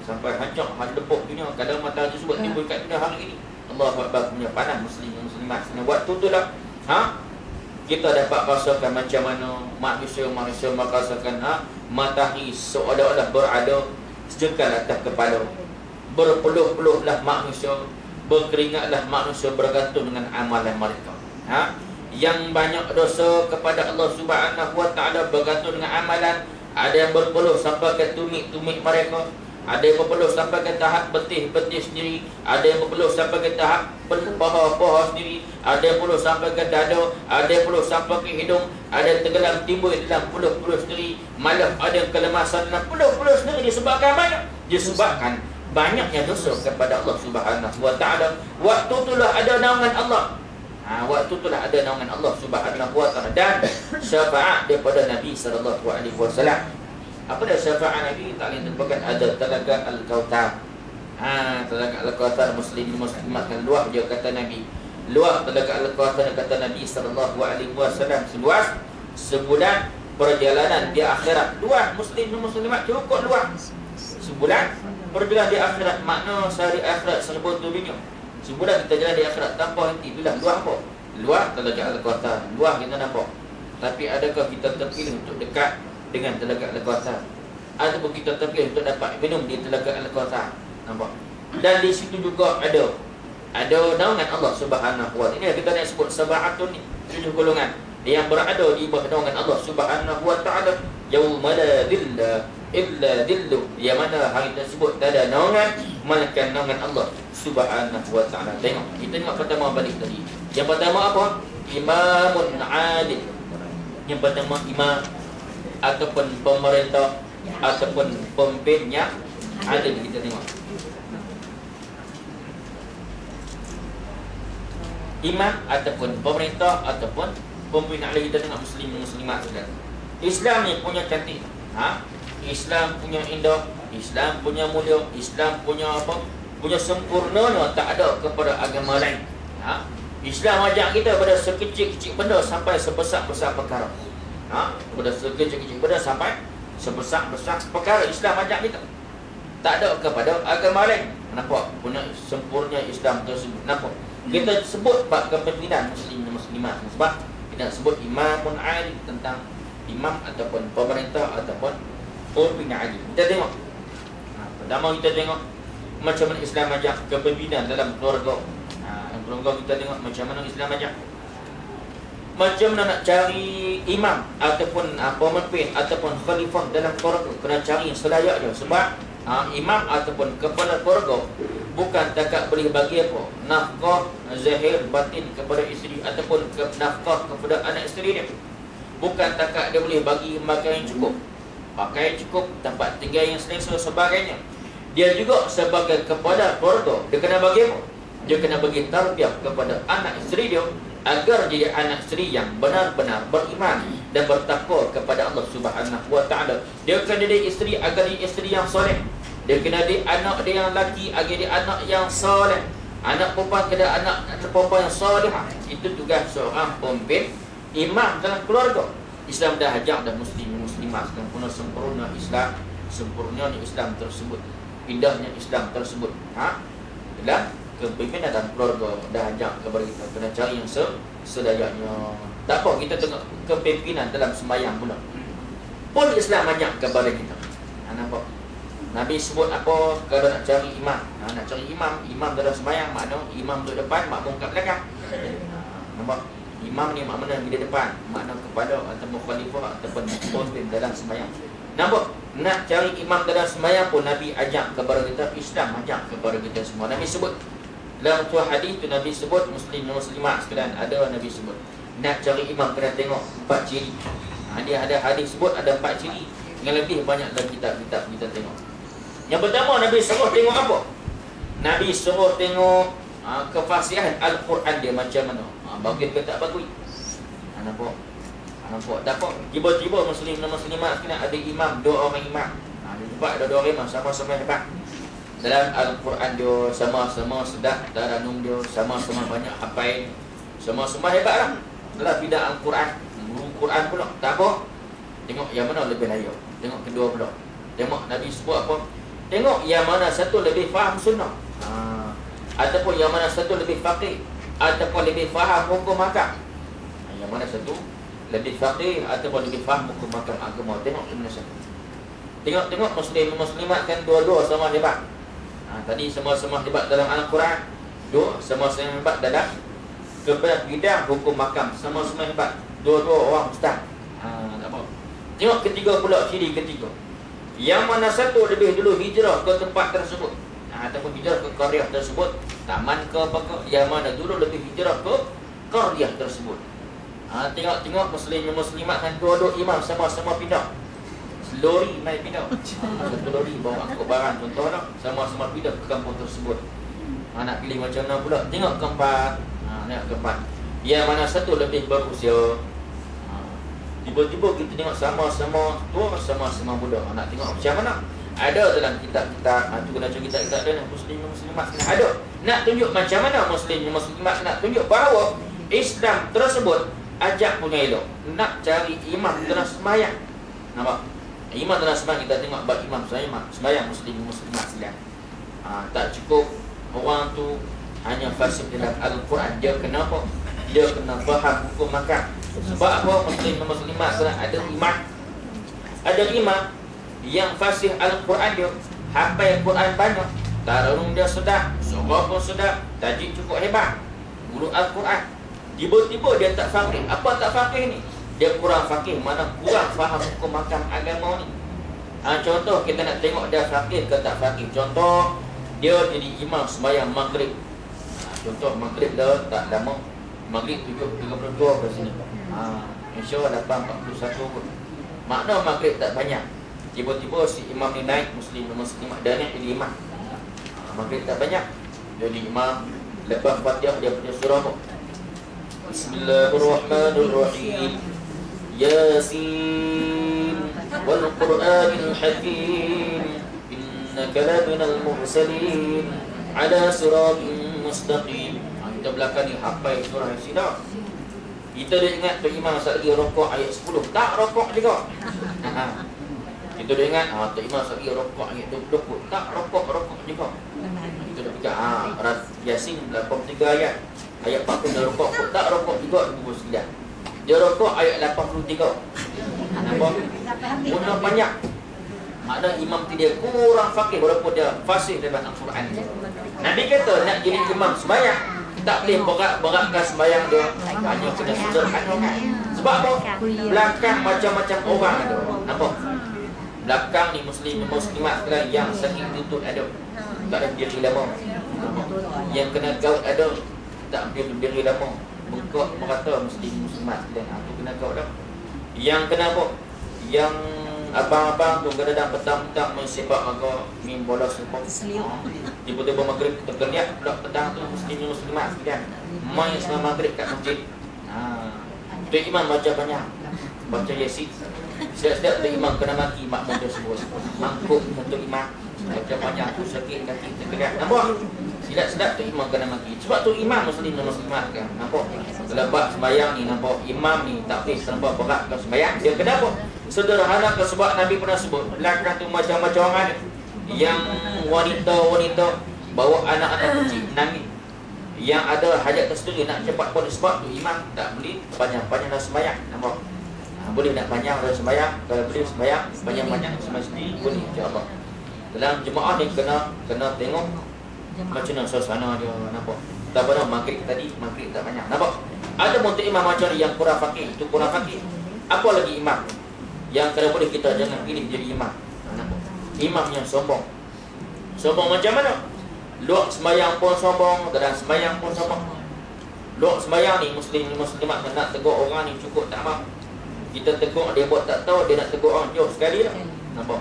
sampai hancur, lepuk dunia kadang matahari tersebut timbul kat dunia hari ini. Allahu Akbar, punya panas muslimat. Waktu tu lah kita dapat rasakan macam mana manusia merasakan matahari seolah-olah berada sejengkal atas kepala. Berpeluh-peluhlah manusia, berkeringatlah manusia bergantung dengan amalan mereka. Yang banyak dosa kepada Allah Subhanahu wa ta'ala bergantung dengan amalan. Ada yang berpeluh sampai ke tumit-tumit mereka, ada yang berpeluh sampai ke tahap betih-betih sendiri, ada yang berpeluh sampai ke tahap paha-paha sendiri, ada yang berpeluh sampai ke dada, ada yang berpeluh sampai ke hidung, ada yang tenggelam timbul dalam peluh-peluh sendiri. Malah ada yang kelemasan dalam peluh-peluh sendiri. Disebabkan mana? Disebabkan banyaknya dosa kepada Allah Subhanahu wa ta'ala. Waktu itulah ada naungan Allah. Waktu itulah ada naungan Allah Subhanahu wa ta'ala dan syafaat daripada Nabi sallallahu alaihi wasallam. Apa dah syafaat Nabi? Tak boleh terlupakan. Ada Telaga Al-Kautsar. Telaga Al-Kautsar muslimat kan luah dia kata Nabi. Luah Telaga Al-Kautsar kata Nabi sallallahu alaihi wasallam seluas sebulan perjalanan di akhirat. Luah muslimat cukup luah. Sebulan perjalanan di akhirat, makna sehari akhirat serba dunia. Sebulan kita jalan di akhirat tanpa henti. Itulah luah apa? Luah Telaga Al-Kautsar. Luah kita nampak. Tapi adakah kita terpilih untuk dekat dengan Telaga Al-Kautsar? Ataupun kita terpilih untuk dapat minum di Telaga Al-Kautsar? Nampak? Dan di situ juga ada naungan Allah Subhanahu wa ta'ala. Ini kita nak sebut sab'atun ni, 7 golongan yang berada di bawah naungan Allah Subhanahu wa ta'ala. Yauma la dhilla illa dhillu, yang mana hari tersebut tak ada naungan melainkan naungan Allah Subhanahu wa ta'ala. Tengok, kita tengok pertama balik tadi. Yang pertama apa? Imamun adil. Yang pertama imam ataupun pemerintah ataupun pemimpin yang adil. Kita tengok imam ataupun pemerintah ataupun pemimpin adil. Kita tengok muslimat sekalian. Islam ni punya cantik. Islam punya indah, Islam punya mulia, Islam punya apa? Punya sempurnanya tak ada kepada agama lain. Islam ajak kita pada sekecil-kecil benda sampai sebesar-besar perkara. Pada sekecil-kecil benda sampai sebesar-besar perkara Islam ajak kita. Tak ada kepada agama lain. Nampak? Punya sempurna Islam tersebut. Nampak? Kita sebut bab kepimpinan muslim dan muslimat. Sebab kita sebut imamun ali, tentang imam ataupun pemerintah ataupun pimpinan ali. Kita tengok. Pertama kita tengok macam mana Islam ajak kepimpinan dalam keluarga. Dalam keluarga kita tengok macam mana Islam ajak. Macam mana nak cari imam ataupun pemimpin ataupun khalifah dalam keluarga, kena cari yang selayaknya. Sebab imam ataupun kepala keluarga bukan takat boleh bagi apa nafkah zahir batin kepada isteri ataupun nafkah kepada anak isteri dia. Bukan takat dia boleh bagi makan yang cukup, pakaian cukup, tempat tinggal yang selesa sebagainya. Dia juga sebagai kepala keluarga, dia kena bagi apa? Dia kena bagi tarbiyah kepada anak isteri dia agar jadi anak isteri yang benar-benar beriman dan bertakwa kepada Allah Subhanahu wa taala. Dia kena jadi isteri agar jadi isteri yang soleh. Dia kena jadi anak dia yang lelaki agar jadi anak yang soleh. Anak perempuan kena anak perempuan yang solehah. Itu tugas seorang pemimpin imam dalam keluarga. Islam dah ajak dah muslimah sempurna Islam, sempurnanya Islam tersebut, indahnya Islam tersebut. Dalam kepimpinan dalam keluarga dah ajak kepada kita kena cari yang selayaknya. Tak apa kita tengok kepimpinan dalam sembahyang pula. Pun Islam ajak kepada kita. Nampak? Nabi sebut apa kalau nak cari imam. Nak cari imam dalam sembahyang, makna imam duduk depan, makmum kat belakang. Nampak? Imam ni makna di depan, makna kepada ataupun khalifah ataupun pemimpin dalam sembahyang. Nampak? Nak cari imam dalam sembahyang pun Nabi ajak kepada kita, Islam ajak kepada kita semua. Nabi sebut dalam tuah hadis tu, Nabi sebut muslim dan muslimat sekalian, ada Nabi sebut nak cari imam kena tengok 4 ciri. Dia ada hadis sebut ada 4 ciri yang lebih banyak dalam kitab-kitab kita tengok. Yang pertama Nabi suruh tengok apa? Nabi suruh tengok kefasihan Al-Quran dia macam mana. Bagus ke tak bagus? Nampak? Nampak? Tak apa? Tiba-tiba muslim dan muslimat sekalian ada imam, 2 orang imam. Dia ada 2 orang imam sama-sama hebat. Dalam Al-Quran dia sama-sama sedap, taranum dia sama-sama banyak hafal, sama-sama hebat lah dalam bidang Al-Quran. Guru Quran pula. Tak apa? Tengok yang mana lebih layak. Tengok kedua pula. Tengok Nabi sebut apa? Tengok yang mana satu lebih faham sunnah, ataupun yang mana satu lebih faqih, ataupun lebih faham hukum hakam. Yang mana satu lebih faqih ataupun lebih faham hukum hakam agama. Tengok yang mana satu. Tengok muslim muslimat kan dua-dua sama hebat. Tadi sama-sama hebat dalam Al-Quran, dua sama-sama hebat dalam kepada bidang hukum hakam, sama-sama hebat. Dua-dua orang ustaz. Tak apa. Tengok ketiga pula, ciri ketiga. Yang mana satu lebih dulu hijrah ke tempat tersebut, ataupun hijrah ke qaryah tersebut, taman ke apa ke, yang mana dulu lebih hijrah ke qaryah tersebut. Tengok muslim muslimat kan dua-dua imam sama-sama pindah. Lori naik pindah. Satu lori bawa angkut barang contohlah, sama-sama pindah ke kampung tersebut. Nak pilih macam mana pula? Tengok keempat. Tengok keempat. Yang mana satu lebih berusia. Tiba-tiba kita tengok sama-sama tua, sama-sama muda. Nak tengok macam mana? Ada dalam kitab-kitab. Itu kena cari kitab-kitab ada muslim muslimat. Ada. Nak tunjuk macam mana muslim muslimat, nak tunjuk bahawa Islam tersebut ajak punya elok. Nak cari imam dalam sembahyang. Nampak? Imam dalam sembahyang kita tengok bab imam sembahyang muslim muslimat sekalian. Tak cukup orang tu hanya fasih dalam Al-Quran. Dia kena apa? Dia kena faham hukum makan. Sebab apa? Muslim dan muslimat kena ada imam. Ada imam yang fasih Al-Quran dia, hafal Quran banyak, taranum dia sedap, surah pun sedap, tajwid cukup hebat, guru Al-Quran. Tiba-tiba dia tak faqih. Apa tak faqih ni? Dia kurang faqih, mana kurang faham hukum hakam agama ni. Contoh kita nak tengok dia faqih ke tak faqih. Contoh dia jadi imam sembahyang maghrib. Contoh maghrib dah tak lama, maghrib 7.32 ke sini. InsyaAllah 8.41 pun. Makna maghrib tak banyak. Tiba-tiba si imam ni naik, muslim dan muslimat dah naik jadi imam. Maghrib tak banyak, jadi imam. Lepas Fatihah dia punya surah apa? Bismillahirrahmanirrahim. Yasin wal Qur'anil Hakim, innaka laminal mursalin ala siratin mustaqim. Kita belakang ni hafal surah Yasin dah. Kita dah ingat tu imam saat lagi rokok ayat 10. Tak rokok juga. Kita Kita dah ingat, Tok Imam sekali rokok ayat 20. Tak, rokok juga. Kita dah fikir, Yasin 83 ayat. Ayat 40 dah rokok. Tak, rokok juga 29. Dia rokok ayat 83. Nampak? Guna banyak. Makna imam tu dia kurang fakih walaupun dia fasih dalam Al-Quran. Nabi kata nak jadi imam sembahyang tak boleh berat-beratkan sembahyang dia, hanya kena sederhanakan. Sebab apa? Belakang macam-macam orang ada. Nampak? Belakang ni muslimat sekalian yang sakit lutut ada. Tak ada berdiri lama. Nampak? Yang kena gaut ada, tak boleh berdiri lama. Bengkok merata muslimat sekalian. Itu kena gaut dah. Yang kena apa? Yang abang-abang tu kadang-kadang petang-petang mensepak agak min bola sepok. Tiba-tiba maghrib terkeliat pula petang tu muslimat sekalian. Mai selamat maghrib kat masjid. Tu imam baca banyak. Baca Yasin. Sedap-sedap tu imam kena maki makmum tersebut. Mangkuk untuk imam. Baca banyak tu sakit kaki terkeliat. Nampak? Sedap-sedap tu imam kena maki. Sebab tu imam muslim dan muslimat kan. Nampak? Kalau bab sembahyang ni nampak imam ni tak boleh terlampau berat kalau sembahyang. Dia kenapa? Sederhana ke sebab Nabi pernah sebut belakang tu macam-macam orang ada. Yang wanita-wanita bawa anak-anak kecil nangis. Yang ada hajat tersendiri nak cepat pun sebab tu imam tak boleh panjang-panjang dalam sembahyang. Nampak? Boleh nak panjang dalam sembahyang. Kalau boleh sembahyang panjang-panjang sembahyang sendiri boleh insya-Allah. Dalam jemaah ni kena tengok macam mana suasana dia, nampak? Tak benar maghrib tadi, maghrib tak banyak. Nampak? Ada untuk imam macam yang kurang fakih, itu kurang fakih. Apa lagi imam yang kalau boleh kita jangan pilih jadi imam. Nampak? Imam yang sombong. Sombong macam mana? Luak sembahyang pun sombong, dalam sembahyang pun sombong. Luak sembahyang ni muslimat nak tegur orang ni cukup tak mampu. Kita tegur dia buat tak tahu, dia nak tegur orang jauh sekali dah. Nampak?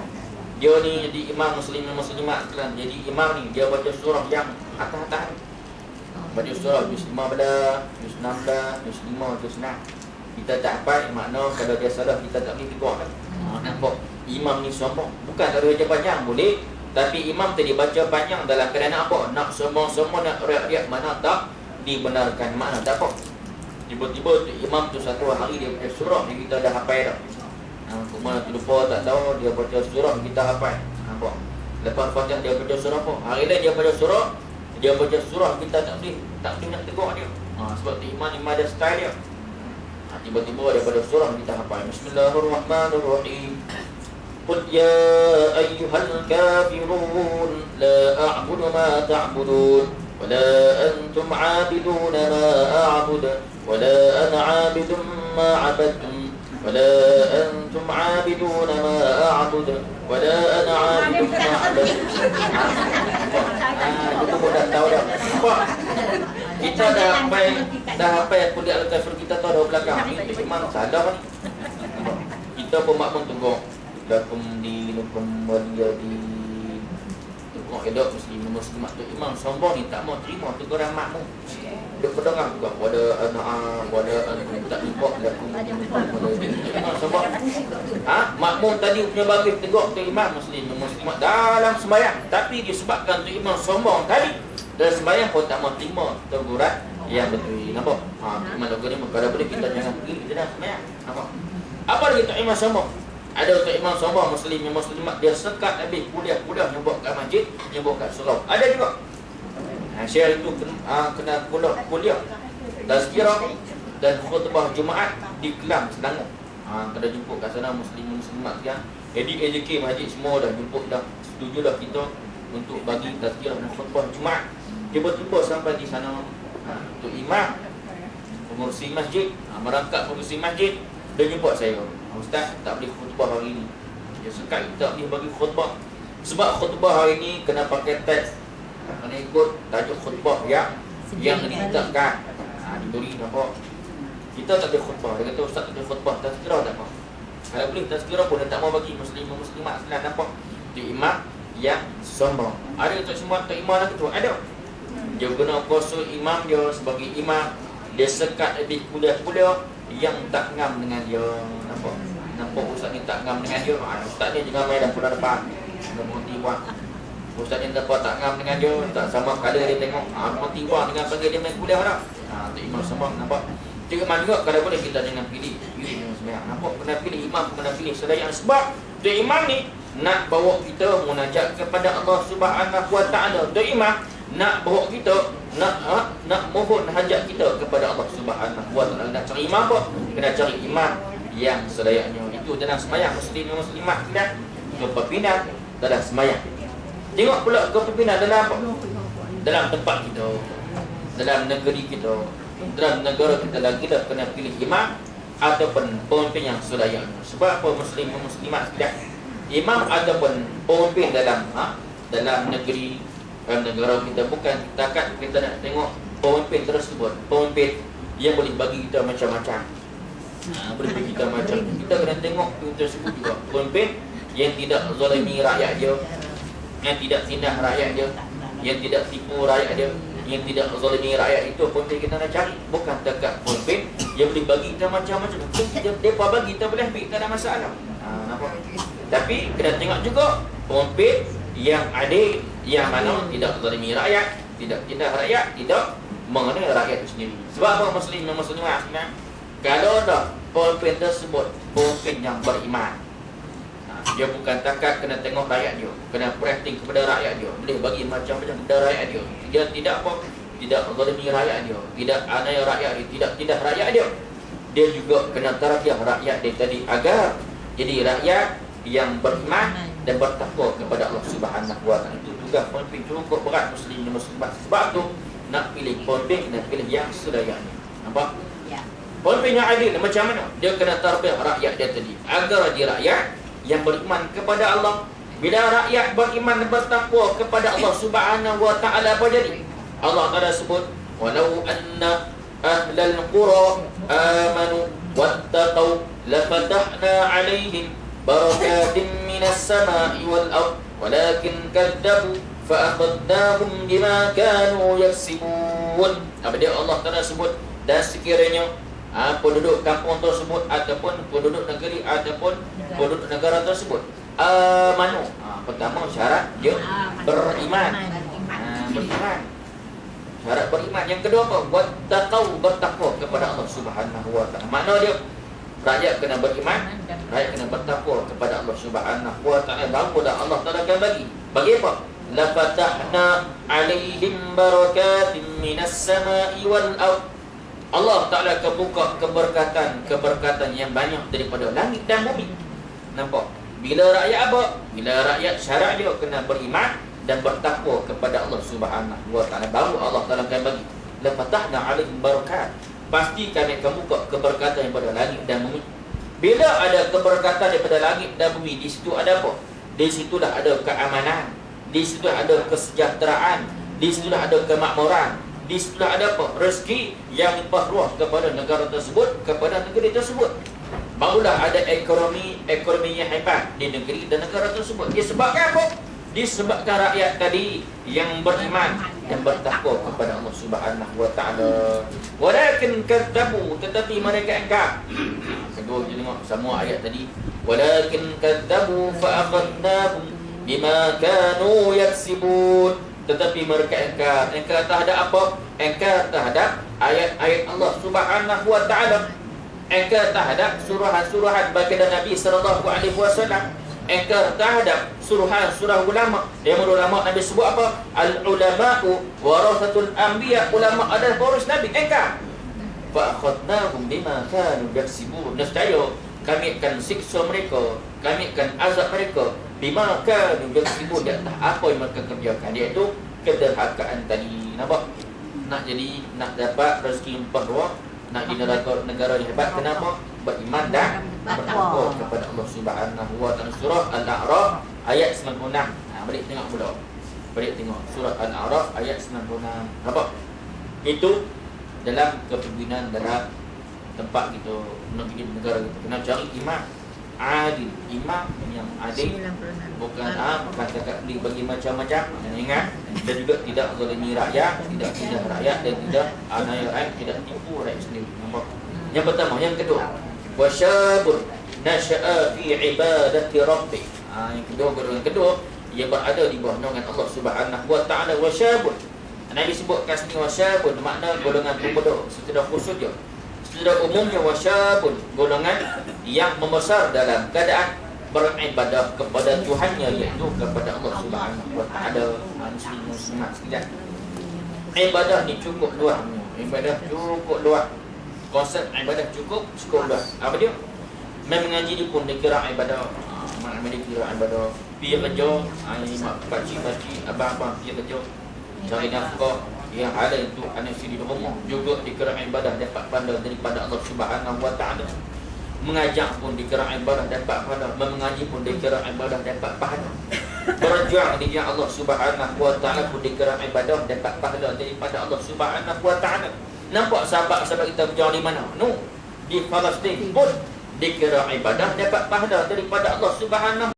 Dia ni jadi imam muslimat kan. Jadi imam ni dia baca surah yang atas-atas. Baca surah juz 15, juz 16, juz 5, juz 6. Kita tak hafal makna kalau dia salah kita tak boleh tegur kan. Nampak? Imam ni sombong. Bukan tak ada baca panjang boleh, tapi imam tadi baca panjang dalam keadaan apa? Nak sombong-sombong, nak riak-riak, mana tak dibenarkan, makna tak apa. Tiba-tiba imam tu satu hari dia baca surah yang kita dah hafal dah. Mana tu lupa tak tahu dia baca surah kita hafal. Nampak? Lepas Fatihah dia baca surah apa? Hari lain dia baca surah kita tak boleh nak tegur dia. Sebab tu imam ada style dia. Tiba-tiba dia baca surah kita hafal. Bismillahirrahmanirrahim. Qul ya ayyuhal kafirun la a'budu ma ta'budun wa la antum 'abiduna ma a'bud wa la ana 'abidun ma 'abadtum ولا أنتم عابدون ما أعبد ولا أنا عابد ما عبدتم. Kita pun dah tahu dah. Kita dah hafal kuliah Al-Kafir kita tahu dah belakang. Ini memang salah ni. Kita pun makmum tengok lakum dinukum waliyadi. Tengok elok muslimat tu imam sombong ni tak mau terima teguran makmum. Dia pedangan juga pada anak pada tak lupa lakum dinukum waliyadi. Sebab makmum tadi punya bagi tegur tu imam muslimat dalam sembahyang, tapi disebabkan tu imam sombong tadi dalam sembahyang pun tak mau terima teguran yang betul. Nampak? Imam tegur ni kalau boleh kita jangan pergi dalam sembahyang. Nampak? Apa lagi tu imam sombong? Ada tu imam sombong muslimat dia sekat habis kuliah nyebut kat masjid, nyebut kat surau. Ada juga. Syekh itu kena kuliah tazkirah dan khutbah Jumaat di Kelang, Selangor. Kita jemput kat sana muslimat kan. AJK masjid semua dah jemput dah. Setuju dah kita untuk bagi tazkirah dan khutbah Jumaat. Tiba-tiba sampai di sana tu imam pengurusi masjid, merangkap pengurusi masjid, dia jemput saya. Ustaz, tak boleh khutbah hari ni. Dia sekat tak boleh bagi khutbah. Sebab khutbah hari ni kena pakai teks. Kena ikut tajuk khutbah yang ditetapkan. Diberi nampak. Kita tak boleh khutbah. Dia kata ustaz tak boleh khutbah. Tazkirah tak apa. Kalau boleh tazkirah pun dia tak mau bagi muslimat sekalian. Nampak? Itu imam yang sombong. Ada tak semua tak imam lagi tu? Ada. Dia guna kuasa imam dia sebagai imam. Dia sekat habis kuliah yang tak ngam dengan dia. Nampak ustaz ni tak ngam dengan dia. Ustaz ni jangan main dah pula depan. Dia berhenti buat. Ustaz ni tak ngam dengan dia, tak sama kadar dia tengok. Berhenti buat dengan panggil dia main kuliah dah. Tu imam sombong. Nampak? Cik imam juga kalau boleh kita jangan pilih. Nampak? Kena pilih imam, kena pilih selain sebab tu imam ni nak bawa kita munajat kepada Allah Subhanahu wa taala. Tu imam nak bawa kita nak mohon hajat kita kepada Allah Subhanahu wa taala. Nak cari imam apa? Kena cari imam yang selayaknya. Itu dalam sembahyang muslim muslimat dan kepimpinan dalam sembahyang. Tengok pula kepimpinan dalam apa? Dalam tempat kita, dalam negeri kita, dalam negara kita lagi dah kena pilih imam ataupun pemimpin yang selayaknya. Sebab apa muslim muslimat dan imam ataupun pemimpin dalam negeri, dalam negara kita, bukan takat kita nak tengok pemimpin tersebut, pemimpin yang boleh bagi kita macam-macam. Boleh bagi kita macam, kita kena tengok pemimpin tersebut juga pemimpin yang tidak zalimi rakyat dia, yang tidak tindas rakyat dia, yang tidak tipu rakyat dia, yang tidak zalimi rakyat. Itu pemimpin kita nak cari. Bukan takat pemimpin yang boleh bagi kita macam-macam. Mereka bagi kita boleh ambil, tak ada masalah. Nampak? Tapi kena tengok juga pemimpin yang adil, yang mana tidak zalimi rakyat, tidak tindas rakyat, tidak mengenai rakyat itu sendiri. Sebab apa muslim dan muslimat sebenarnya? Kalau dah pemimpin tersebut pemimpin yang beriman, dia bukan takat kena tengok rakyat dia, kena perhatikan kepada rakyat dia, boleh bagi macam-macam kepada rakyat dia. Dia tidak apa, tidak zalimi rakyat dia, tidak aniaya rakyat dia, tidak tindas rakyat dia. Dia juga kena tarbiyah rakyat dia tadi agar jadi rakyat yang beriman dan bertakwa kepada Allah Subhanahu wa taala. Itu tugas pemimpin cukup berat muslim dan muslimat. Sebab tu nak pilih pemimpin, kena pilih yang selayaknya. Nampak? Ya. Pemimpin yang adil macam mana? Dia kena tarbiyah rakyat dia tadi agar dia rakyat yang beriman kepada Allah. Bila rakyat beriman dan bertakwa kepada Allah Subhanahu wa taala, apa jadi? Allah Taala sebut, walau anna ahlal qura amanu wattaqau lafatahna alaihim barakatin minas samai wal ard walakin kadzabu fa'akhadnahum bima kanu yaksibun. Apa dia Allah Taala sebut? Dan sekiranya penduduk kampung tersebut ataupun penduduk negeri ataupun penduduk negara tersebut amanu, pertama syarat dia beriman. Beriman, syarat beriman. Yang kedua apa? Wattaqau, bertakwa kepada Allah Subhanahu wa taala. Makna dia rakyat kena beriman, rakyat kena bertakwa kepada Allah Subhanahu wa taala, barulah Allah Taala akan bagi. Bagi apa? La fatahna alaihim barakatin minas samai wal ard. Allah Ta'ala akan buka keberkatan yang banyak daripada langit dan bumi. Nampak? Bila rakyat apa? Bila rakyat syarat dia kena beriman dan bertakwa kepada Allah Subhanahu wa taala, baru Allah Ta'ala akan bagi. La fatahna alaihim barakat. Pasti kami akan buka keberkatan daripada langit dan bumi. Bila ada keberkatan daripada langit dan bumi, di situ ada apa? Di situlah ada keamanan, di situlah ada kesejahteraan, di situlah ada kemakmuran, di situlah ada apa? Rezeki yang limpah ruah kepada negara tersebut, kepada negeri tersebut. Barulah ada ekonomi yang hebat di negeri dan negara tersebut. Disebabkan apa? Disebabkan rakyat tadi yang beriman dan bertakwa kepada Allah Subhanahu wa taala. Walakin kadzabu, tetapi mereka engkar. Kedua kita tengok semua ayat tadi. Walakin kadzabu fa akhadnahum bima kanu yaksibun. Tetapi mereka engkar terhadap apa? Engkar terhadap ayat-ayat Allah Subhanahu wa taala. Engkar terhadap suruhan-suruhan baginda Nabi sallallahu alaihi wasallam. Engkar terhadap suruhan-surah ulama. Yang ulama Nabi sebut apa? Al-ulama'u warasatul anbiya. Ulama adalah pewaris Nabi. Engkar. Fa akhadnahum bima kanu yaksibun. Nescaya kami akan siksa mereka, kami akan azab mereka bima kanu yaksibun, di atas apa yang mereka kerjakan, iaitu kederhakaan tadi. Nampak? Nak dapat rezeki limpah ruah, nak di negara yang hebat, kenapa? Beriman dan bertakwa kepada Allah Subhanahu wa taala. Surah Al-A'raf ayat 96. Balik tengok pula. Balik tengok surah Al-A'raf ayat 96. Nampak? Itu dalam kepimpinan dalam tempat kita, negara kita, kena cari imam adil, imam yang adil, bukan kata-kata bagi macam-macam. Dan ingat, dan juga tidak zalimi rakyat, tidak tindas rakyat, dan tidak aniaya rakyat, tidak tipu rakyat sendiri. Nampak? Yang pertama. Yang kedua, wasyabun nasha'a fi ibadati rabbih. Yang kedua, golongan kedua, ia berada di bawah naungan Allah Subhanahu wa taala. Wasyabun, Nabi sebutkan sini wasyabun, makna golongan pemuda secara khusus dia. Secara umumnya wasyabun, golongan yang membesar dalam keadaan beribadah kepada Tuhannya, iaitu kepada Allah Subhanahu wa taala. Muslimat sekalian, ibadah ni cukup luas. Ibadah cukup luas. Konsep ibadah cukup luas. Apa dia? Main mengaji ni pun dikira ibadah. Mana dikira ibadah. Pergi kerja, mak pakcik-pakcik, abang-abang pergi kerja, cari nafkah yang ada itu anak sini di rumah, juga dikira ibadah, dapat pahala daripada Allah Subhanahu wa taala. Mengajar pun dikira ibadah, dapat pahala. Mengaji pun dikira ibadah, dapat pahala. Berjuang di jalan Allah Subhanahu wa taala pun dikira ibadah, dapat pahala daripada Allah Subhanahu wa taala. Nampak sahabat-sahabat kita berjuang di mana? Di Palestin pun dikira ibadah, dapat pahala daripada Allah Subhanahu